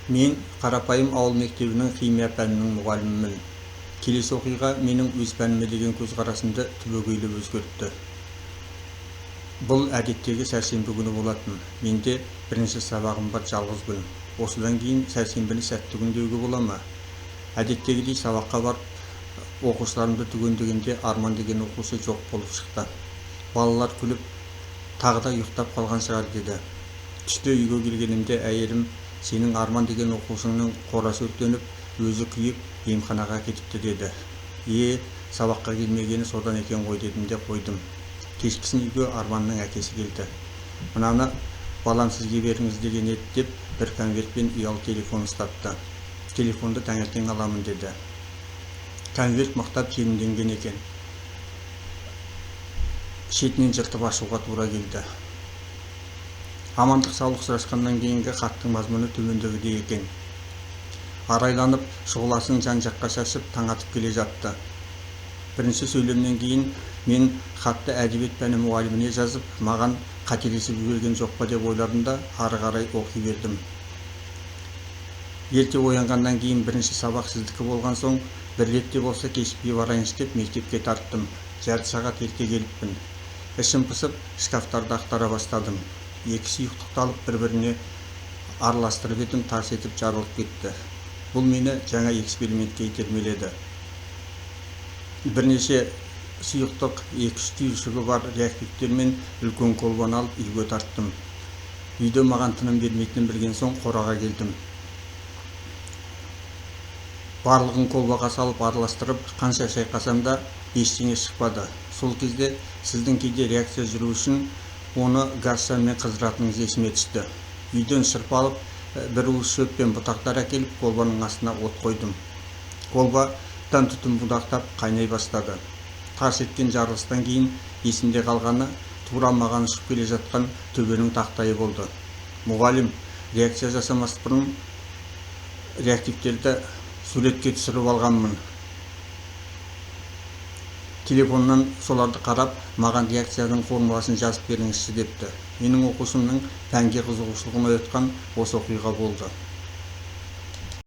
Мен қарапайым ауыл мектебінің химия пәнінің мұғалімімін. Келесі оқиға менің өз пәніме деген көзқарасымды түбегейлі өзгертті. Бұл әдеттегі сәрсенбі күні болатын. Менде бірінші сабағым бар жалғыз күн. Осыдан кейін сәрсенбіні сәтті күн деуге бола ма? Әдеттегідей сабаққа барып, оқушыларымды түгендегенде Арман деген оқушы жоқ болып шықты. Балалар күліп, тағы да ұйықтап қалған шығар деді. Түсте үйге келгенімде әйелім, сенің Арман деген оқушыңның қорасы өртеніп, өзі күйіп, емханаға кетіпті деді. Сабаққа келмегені содан екен ғой дедім де қойдым. Кешкісін үйге Арманның әкесі келді. Мынаны балам сізге беріңіз деген еді деп, бір конвертпен ұялы телефон ұстатты. Телефонды таңертең аламын деді. Конверт мықтап желімденген екен. Шетінен жыртып ашуға тура келді. Амандық саулық сұрасқаннан кейінгі хаттың мазмұны төмендегідей екен. Арайланып, шұғыласын жан-жаққа шашып, таң атып келе жатты. Бірінші сөйлемнен кейін мен хатты әдебиет пәні мұғаліміне жазып, маған қателесіп жіберген жоқ па деп ойладым да, ары қарай оқи бердім. Ерте оянғаннан кейін бірінші сабақ сіздікі болған соң, бір ретте болса кешікпей барайыншы деп мектепке тарттым. Жарты сағат ерте келіппін. Ішім пысып, шкафтарды ақтара бастадым. Екі сұйықтықты алып бір-біріне араластырып едім, тарс етіп жарылып кетті. Бұл мені жаңа экспериментке итермеледі. Бірнеше сұйықтық 2-3 түйіршігі бар реактивтермен үлкен колбаны алып үйге тарттым. Үйде маған тыным бермейтінін білген соң қораға келдім. Барлығын колбаға салып араластырып, қанша шайқасам да ештеңе шықпады. Сол кезде сіздің кейде реакция жүру үшін оны газшаммен қыздыратыныңыз есіме түсті. Үйден шырпалып, бір уыс шөп пен бұтақтар әкеліп, колбаның астына от қойдым. Колбадан түтін будақтап қайнай бастады. Тарс еткен жарылыстан кейін есімде қалғаны тура маған ұшып келе жатқан төбенің тақтайы болды. Мұғалім, реакция жасамас бұрын реактивтерді суретке түсіріп алғанмын. Телефоннан соларды қарап, маған реакцияның формуласын жазып беріңізші депті. Менің оқушымның пәнге қызығушылығын оятқан осы оқиға болды.